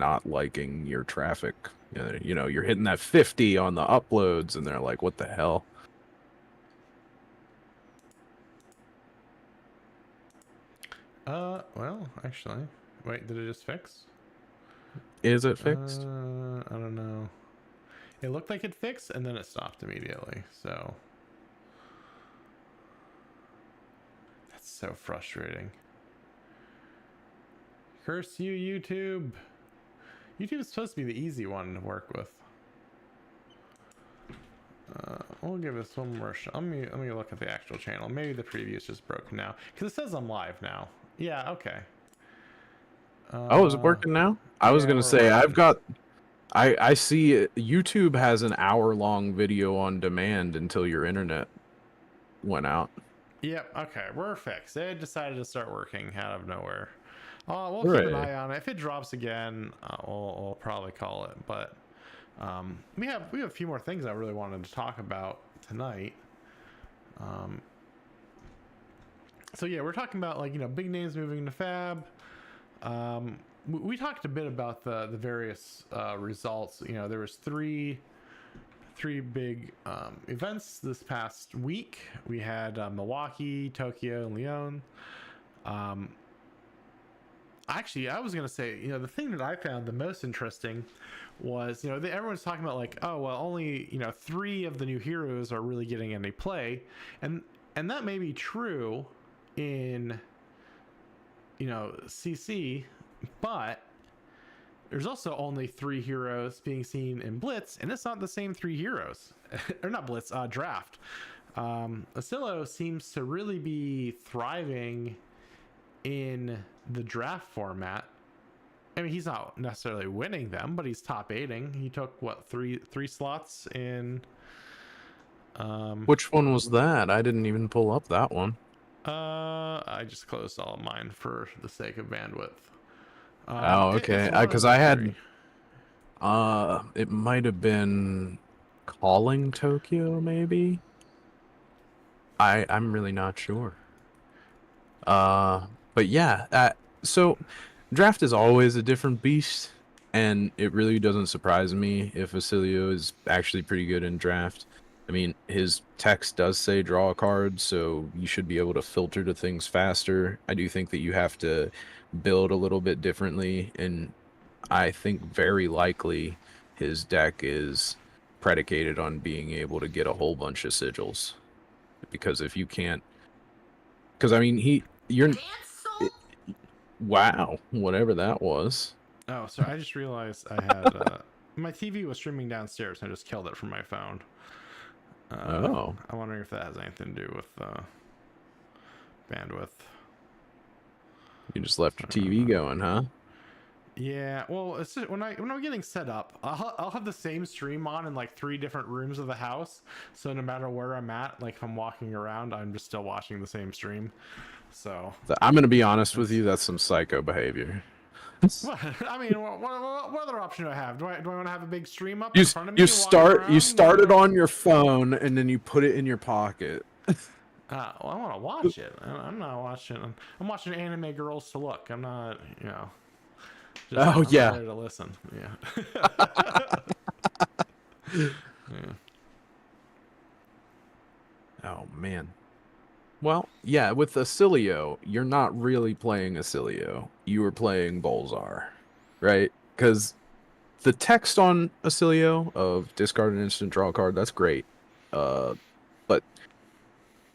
not liking your traffic. You know, you're hitting that 50 on the uploads, and they're like, "What the hell?" Well, actually, wait, did it just fix? Is it fixed? I don't know. It looked like it fixed, and then it stopped immediately. So that's so frustrating. Curse you, YouTube. YouTube is supposed to be the easy one to work with. We'll give this one more shot. Let me look at the actual channel. Maybe the preview is just broken now because it says I'm live now. Yeah, okay. Oh, is it working now? I was gonna say I see YouTube has an hour-long video on demand until your internet went out. Yep. Okay, we're fixed. They decided to start working out of nowhere. We'll keep an Hooray. eye on it. If it drops again, we'll probably call it. But we have a few more things I really wanted to talk about tonight. So yeah, we're talking about, like, big names moving into Fab. We talked a bit about the various results. There was three big events this past week. We had Milwaukee, Tokyo, and Lyon. Actually, I was gonna say, the thing that I found the most interesting was, everyone's talking about, like, oh well, only 3 of the new heroes are really getting any play, and that may be true in CC, but there's also only 3 heroes being seen in Blitz, and it's not the same 3 heroes. Or not Blitz, Draft. Asilo seems to really be thriving in the draft format. I mean, he's not necessarily winning them, but he's top 8ing. He took, what, three slots in... Which one was that? I didn't even pull up that one. I just closed all of mine for the sake of bandwidth. Oh, okay. Because I had... it might have been Calling Tokyo, maybe? I'm really not sure. But yeah, so draft is always a different beast, and it really doesn't surprise me if Vasilio is actually pretty good in draft. I mean, his text does say draw a card, so you should be able to filter to things faster. I do think that you have to build a little bit differently, and I think very likely his deck is predicated on being able to get a whole bunch of sigils. Because if you can't... Because, I mean, wow, whatever that was. Oh, sorry, I just realized I had... my TV was streaming downstairs, and I just killed it from my phone. Oh. I'm wondering if that has anything to do with bandwidth. You just left your TV going, huh? Yeah, well, it's just, when I'm getting set up, I'll have the same stream on in like 3 different rooms of the house. So no matter where I'm at, like if I'm walking around, I'm just still watching the same stream. So I'm gonna be honest with you. That's some psycho behavior. I mean, what other option do I have? Do I want to have a big stream up in front of me? You start it on your phone and then you put it in your pocket. Well, I want to watch it. I'm not watching. I'm watching anime girls to look. I'm not, Just, I'm there to listen. Yeah. Yeah. Oh man. Well, yeah, with Acilio, you're not really playing Acilio. You were playing Bolzar, right? Because the text on Acilio of discard an instant, draw a card, that's great. But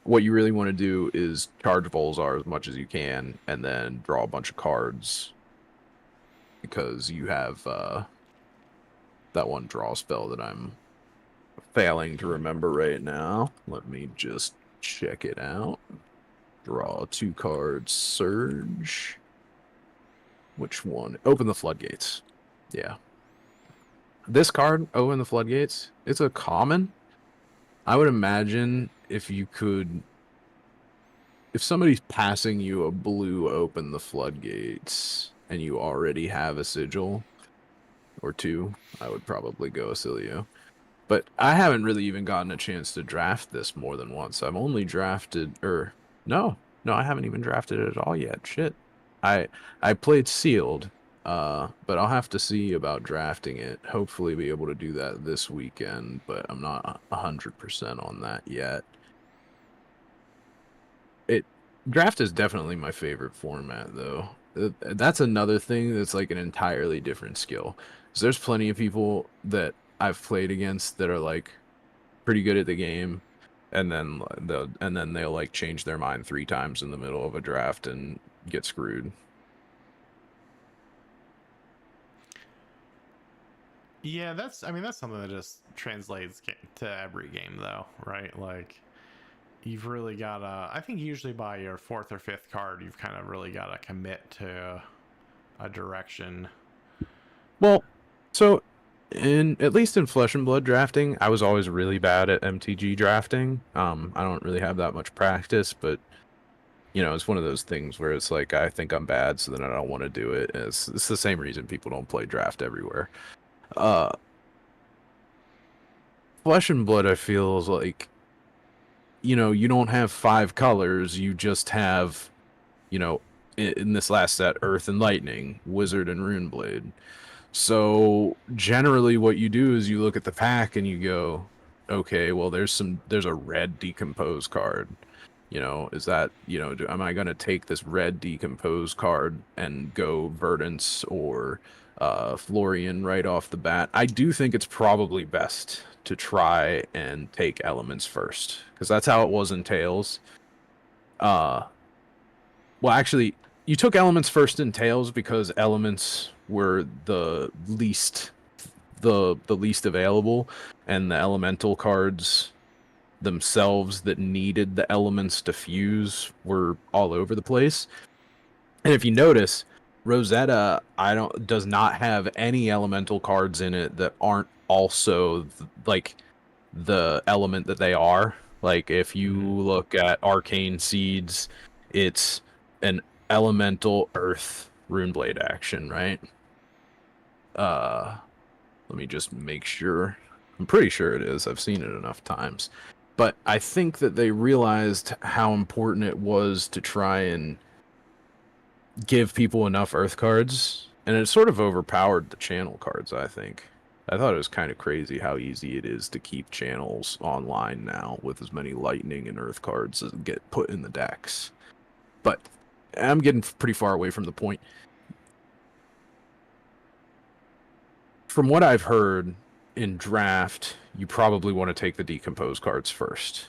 what you really want to do is charge Bolzar as much as you can and then draw a bunch of cards. Because you have that one draw spell that I'm failing to remember right now. Let me just check it out. Draw 2 cards, Surge. Which one? Open the Floodgates. Yeah. This card, Open the Floodgates, it's a common. I would imagine if somebody's passing you a blue Open the Floodgates and you already have a sigil or 2, I would probably go Acilio. But I haven't really even gotten a chance to draft this more than once. I've only drafted, no, I haven't even drafted it at all yet. Shit. I played Sealed, But I'll have to see about drafting it. Hopefully be able to do that this weekend, but I'm not 100% on that yet. Draft is definitely my favorite format, though. That's another thing that's like an entirely different skill. 'Cause there's plenty of people that I've played against that are like pretty good at the game, and then they'll like change their mind 3 times in the middle of a draft and get screwed. Yeah, I mean, that's something that just translates to every game, though, right? Like, you've really got to, I think usually by your 4th or 5th card, you've kind of really got to commit to a direction. Well, so in at least in Flesh and Blood drafting, I was always really bad at MTG drafting. I don't really have that much practice, but you know, it's one of those things where it's like I think I'm bad, so then I don't want to do it. It's the same reason people don't play draft everywhere. Uh, Flesh and Blood, I feel is like, you know, you don't have 5 colors, you just have, you know, in this last set, Earth and Lightning, Wizard and Runeblade. So generally what you do is you look at the pack and you go, okay, well there's a red decompose card. You know, is that, you know, am I going to take this red decompose card and go Verdance or Florian right off the bat? I do think it's probably best to try and take elements first, because that's how it was in Tails. Well, actually, you took elements first in Tails because elements were the least available, and the elemental cards themselves that needed the elements to fuse were all over the place. And if you notice, Rosetta does not have any elemental cards in it that aren't also like the element that they are. Like if you look at Arcane Seeds, it's an elemental earth runeblade action, right? Let me just make sure. I'm pretty sure it is. I've seen it enough times. But I think that they realized how important it was to try and give people enough earth cards, and it sort of overpowered the channel cards, I think. I thought it was kind of crazy how easy it is to keep channels online now with as many lightning and earth cards as get put in the decks. But I'm getting pretty far away from the point. From what I've heard, in draft, you probably want to take the decompose cards first.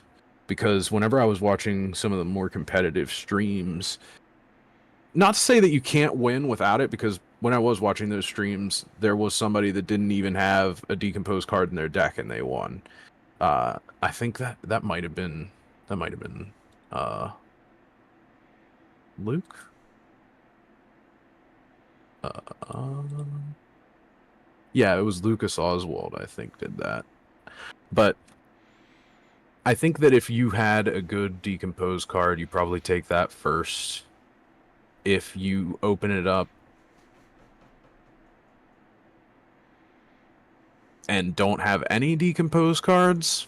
Because whenever I was watching some of the more competitive streams, not to say that you can't win without it, because when I was watching those streams, there was somebody that didn't even have a decomposed card in their deck and they won. I think that might have been Luke. Yeah, it was Lucas Oswald, I think, did that. But I think that if you had a good decomposed card, you probably take that first. If you open it up and don't have any decomposed cards,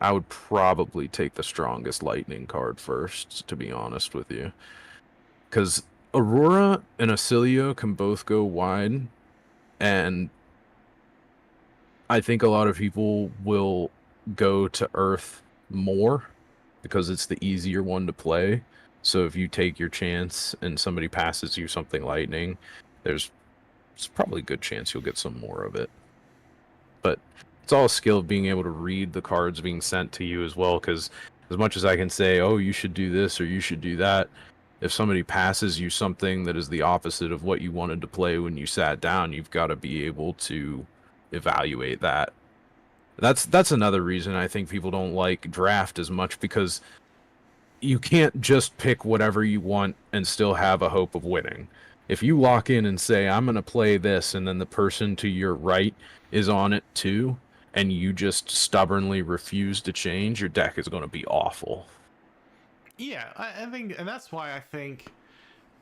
I would probably take the strongest lightning card first, to be honest with you. Because Aurora and Acilio can both go wide, and I think a lot of people will go to Earth more because it's the easier one to play. So if you take your chance and somebody passes you something lightning, it's probably a good chance you'll get some more of it. But it's all a skill of being able to read the cards being sent to you as well, because as much as I can say, oh, you should do this or you should do that, if somebody passes you something that is the opposite of what you wanted to play when you sat down, you've got to be able to evaluate that. That's another reason I think people don't like draft as much, because you can't just pick whatever you want and still have a hope of winning. If you lock in and say, I'm going to play this, and then the person to your right is on it too, and you just stubbornly refuse to change, your deck is going to be awful. Yeah, I think, and that's why I think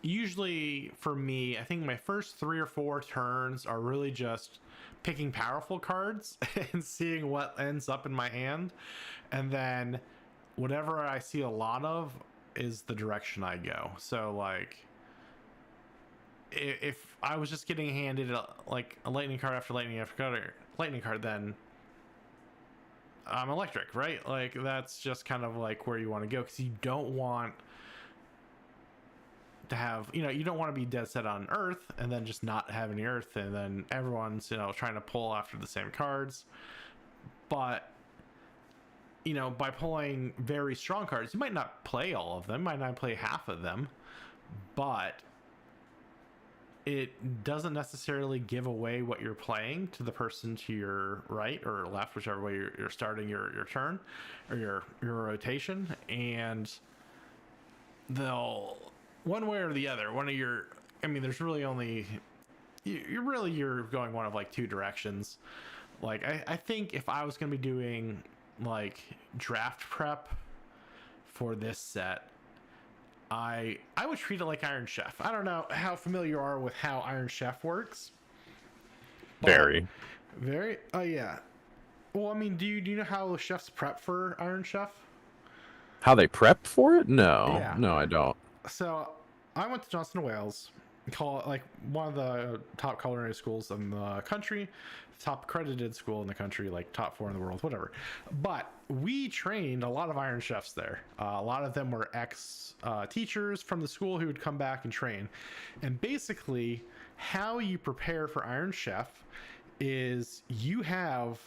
usually for me, I think my first 3 or 4 turns are really just picking powerful cards and seeing what ends up in my hand. And then whatever I see a lot of is the direction I go. So, like, if I was just getting handed like a lightning card after lightning card, then I'm electric, right? Like that's just kind of like where you want to go, because you don't want to have, you don't want to be dead set on Earth and then just not have any Earth, and then everyone's trying to pull after the same cards. But by pulling very strong cards, you might not play all of them, might not play half of them, but it doesn't necessarily give away what you're playing to the person to your right or left, whichever way you're starting your turn or your rotation. And they'll, one way or the other, there's really only, you're going one of like two directions. Like I think if I was going to be doing like draft prep for this set, I would treat it like Iron Chef. I don't know how familiar you are with how Iron Chef works. Very. Oh yeah. Well, I mean, do you know how chefs prep for Iron Chef? How they prep for it? No. Yeah. No, I don't. So I went to Johnson & Wales, like one of the top culinary schools in the country, top accredited school in the country, like top 4 in the world, whatever. But we trained a lot of Iron Chefs there. A lot of them were ex teachers from the school who would come back and train. And basically, how you prepare for Iron Chef is you have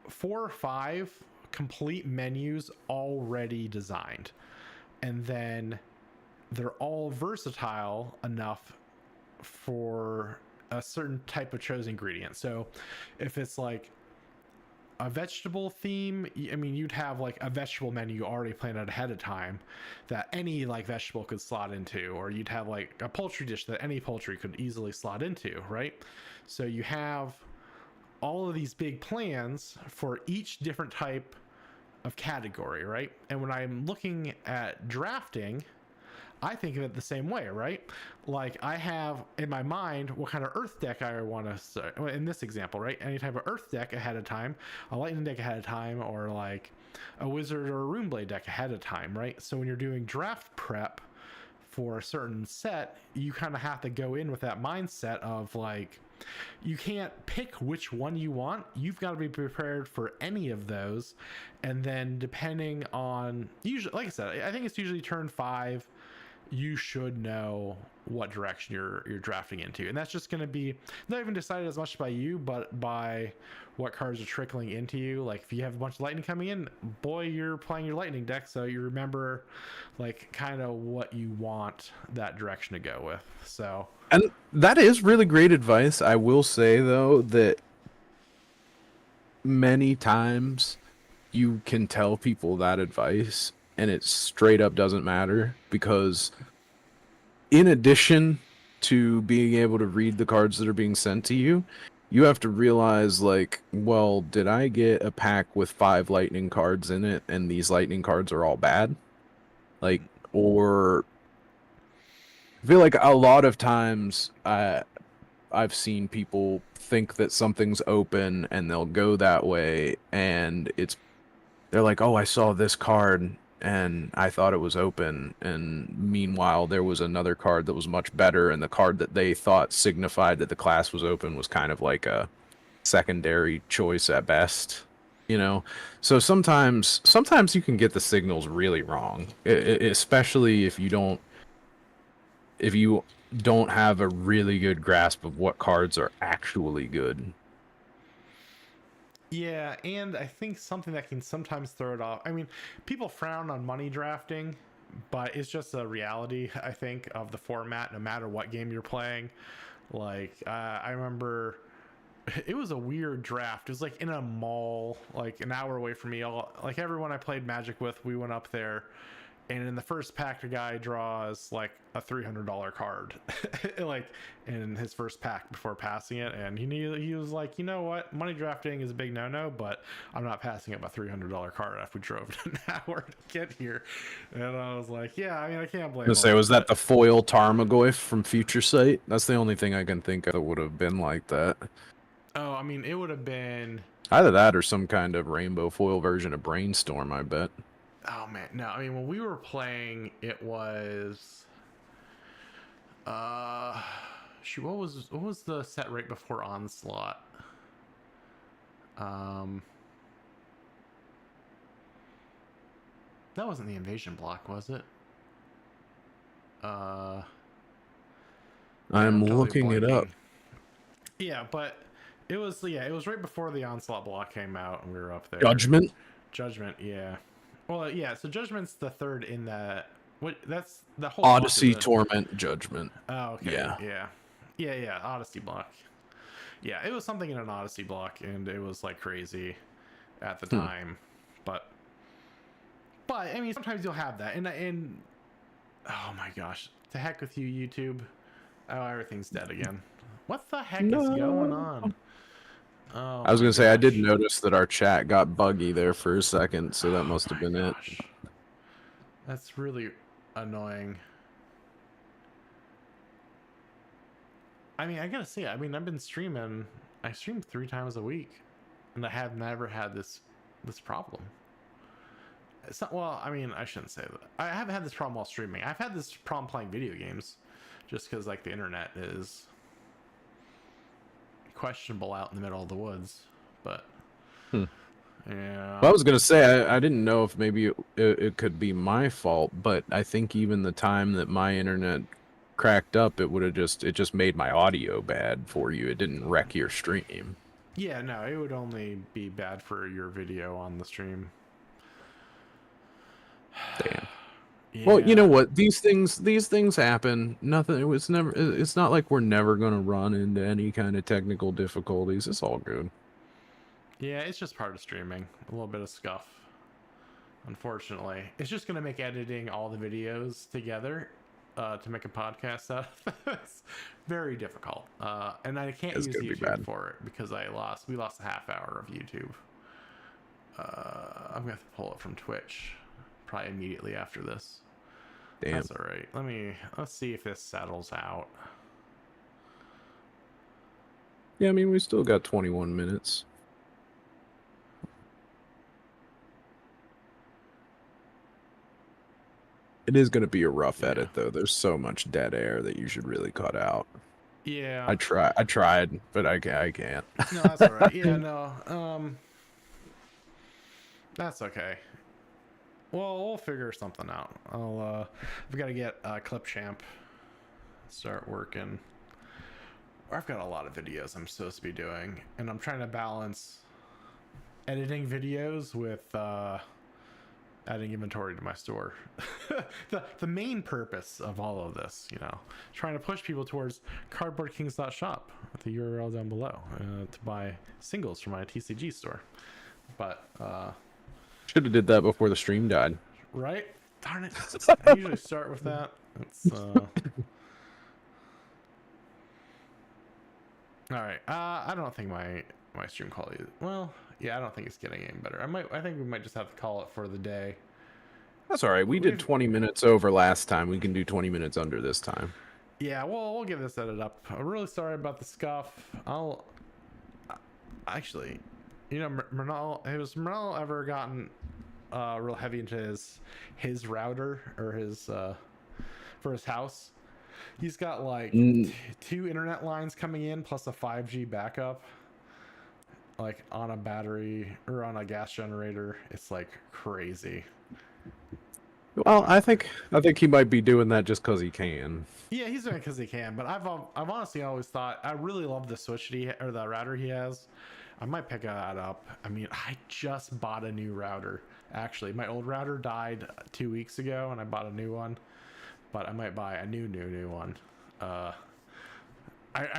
4 or 5 complete menus already designed, and then they're all versatile enough for a certain type of chosen ingredient. So if it's like a vegetable theme, I mean, you'd have like a vegetable menu already planned out ahead of time that any like vegetable could slot into, or you'd have like a poultry dish that any poultry could easily slot into, right? So you have all of these big plans for each different type of category, right? And when I'm looking at drafting, I think of it the same way, right? Like I have in my mind what kind of earth deck I want to start. In this example, right? Any type of earth deck ahead of time, a lightning deck ahead of time, or like a wizard or a runeblade deck ahead of time, right? So when you're doing draft prep for a certain set, you kind of have to go in with that mindset of like, you can't pick which one you want. You've got to be prepared for any of those. And then depending on, usually, like I said, I think it's usually turn 5, you should know what direction you're drafting into, and that's just going to be not even decided as much by you, but by what cards are trickling into you. Like if you have a bunch of lightning coming in, boy, you're playing your lightning deck, so you remember like kind of what you want that direction to go with. So, and that is really great advice. I will say though that many times you can tell people that advice and it straight up doesn't matter, because in addition to being able to read the cards that are being sent to you, you have to realize like, well, did I get a pack with 5 lightning cards in it and these lightning cards are all bad? Like, or I feel like a lot of times I've seen people think that something's open and they'll go that way, and they're like, oh, I saw this card and I thought it was open, and meanwhile there was another card that was much better, and the card that they thought signified that the class was open was kind of like a secondary choice at best, so sometimes you can get the signals really wrong, especially if you don't have a really good grasp of what cards are actually good. yeah, and I think something that can sometimes throw it off. I mean, people frown on money drafting, but it's just a reality, I think, of the format, no matter what game you're playing. Like, I remember it was a weird draft. It was like in a mall, like an hour away from me. Like everyone I played Magic with, we went up there. And in the first pack, the guy draws like a $300 card, like in his first pack before passing it. And he was like, you know what, money drafting is a big no-no, but I'm not passing up a $300 card after we drove an hour to get here. And I was like, yeah, I mean, I can't blame him. Was that the foil Tarmogoyf from Future Sight? That's the only thing I can think of that would have been like that. Oh, I mean, it would have been either that or some kind of rainbow foil version of Brainstorm, I bet. Oh man, no, I mean when we were playing it was Shoot, what was the set right before Onslaught? That wasn't the invasion block, was it? Man, I'm totally looking it up. blanking. Yeah, but it was right before the Onslaught block came out, and we were up there. Judgment. Judgment, yeah. Well, yeah. So Judgment's the third in that. What? That's the whole Odyssey, block, Torment, Judgment. oh, okay. Yeah. Yeah. Odyssey block. Yeah, it was something in an Odyssey block, and it was like crazy at the time. But I mean, sometimes you'll have that, and oh my gosh, to heck with you, YouTube. Oh, everything's dead again. What the heck is going on? Oh, I was gonna say, gosh. I did notice that our chat got buggy there for a second, so that must have been it. That's really annoying. I mean, I gotta say, I mean, I've been streaming. I stream 3 times a week, and I have never had this problem. It's not, well, I mean, I shouldn't say that. I haven't had this problem while streaming. I've had this problem playing video games, just because like the internet is questionable out in the middle of the woods. But yeah, Well, I was gonna say, I didn't know if maybe it could be my fault, but I think even the time that my internet cracked up, it just made my audio bad for you. It didn't wreck your stream. yeah, no, it would only be bad for your video on the stream. Damn. Yeah. Well, you know what? These things happen. Nothing. It's not like we're never gonna run into any kind of technical difficulties. It's all good. Yeah, it's just part of streaming. A little bit of scuff. Unfortunately, it's just gonna make editing all the videos together to make a podcast out of this very difficult. And I can't use YouTube for it because we lost a half hour of YouTube. I'm gonna have to pull it from Twitch probably immediately after this. Damn. That's all right. Let's see if this settles out. Yeah, I mean, we still got 21 minutes. It is going to be a rough edit, though. There's so much dead air that you should really cut out. Yeah. I tried, but I can't. No, that's all right. Yeah, no. That's okay. Well, we'll figure something out. I've got to get Clipchamp start working. I've got a lot of videos I'm supposed to be doing, and I'm trying to balance editing videos with adding inventory to my store. the main purpose of all of this, trying to push people towards cardboardkings.shop with the URL down below to buy singles for my TCG store. But should have did that before the stream died. Right? Darn it. I usually start with that. It's all right. I don't think my stream quality. Well, yeah, I don't think it's getting any better. I think we might just have to call it for the day. That's all right. We did 20 minutes over last time. We can do 20 minutes under this time. Yeah, well, we'll get this edited up. I'm really sorry about the scuff. I'll actually, Mernal, has Mernal ever gotten real heavy into his router or his for his house? He's got like 2 internet lines coming in plus a 5G backup, like on a battery or on a gas generator. It's like crazy. Well, I think he might be doing that just because he can. Yeah, he's doing it because he can. But I've honestly always thought I really love the switch or the router he has. I might pick that up. I mean, I just bought a new router. Actually, my old router died 2 weeks ago, and I bought a new one. But I might buy a new one. I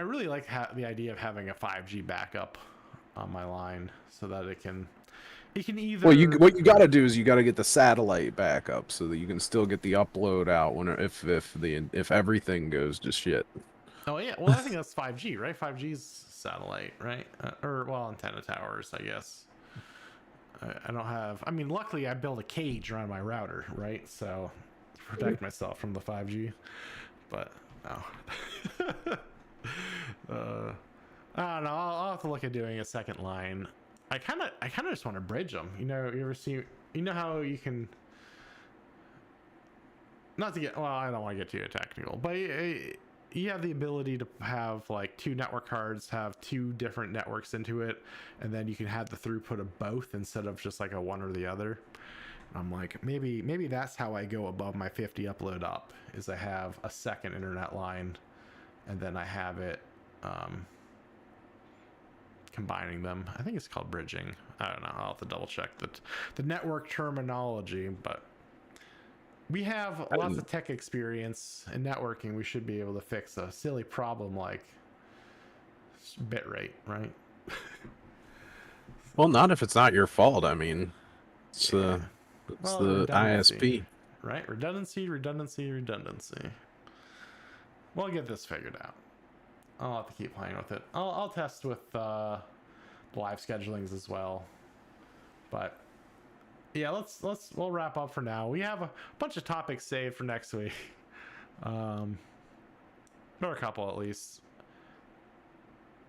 really like the idea of having a 5G backup on my line so that it can either. Well, what you got to do is you got to get the satellite backup so that you can still get the upload out if everything goes to shit. Oh yeah, well I think that's 5G, right? 5G's satellite, right? Or antenna towers, I guess. I don't have. I mean, luckily I built a cage around my router, right? So to protect myself from the 5G. But no. I don't know. I'll have to look at doing a second line. I kind of just want to bridge them. You ever see? You know how you can. Not to get. Well, I don't want to get too technical, but you have the ability to have like 2 network cards, have 2 different networks into it, and then you can have the throughput of both instead of just like a one or the other. I'm like, maybe that's how I go above my 50 upload up, is I have a second internet line, and then I have it combining them. I think it's called bridging. I don't know. I'll have to double check the network terminology, but we have lots of tech experience in networking. We should be able to fix a silly problem like bitrate, right? Well, not if it's not your fault. I mean, it's Yeah. the Redundancy, ISP. right? Redundancy. We'll get this figured out. I'll have to keep playing with it. I'll test with live schedulings as well. But yeah, we'll wrap up for now. We have a bunch of topics saved for next week. Or a couple at least.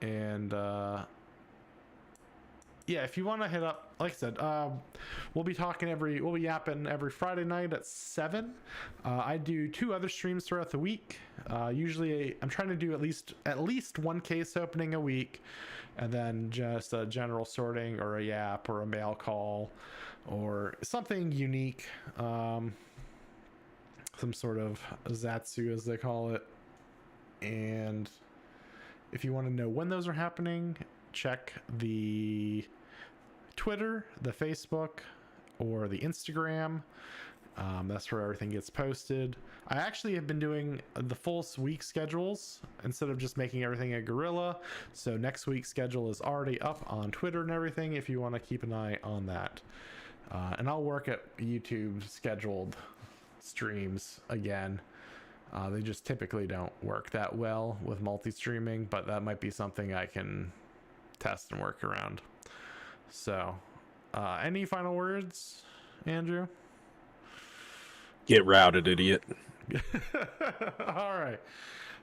And yeah, if you want to hit up, like I said, we'll be yapping every Friday night at 7. I do 2 other streams throughout the week. Usually I'm trying to do at least 1 case opening a week, and then just a general sorting or a yap or a mail call or something unique. Some sort of Zatsu, as they call it. And if you want to know when those are happening, check the Twitter, the Facebook, or the Instagram. That's where everything gets posted. I actually have been doing the full week schedules instead of just making everything a guerrilla. So next week's schedule is already up on Twitter and everything if you want to keep an eye on that. And I'll work at YouTube scheduled streams again. They just typically don't work that well with multi-streaming, but that might be something I can test and work around. So, any final words, Andrew? Get routed, idiot. All right.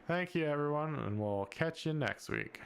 Thank you, everyone, and we'll catch you next week.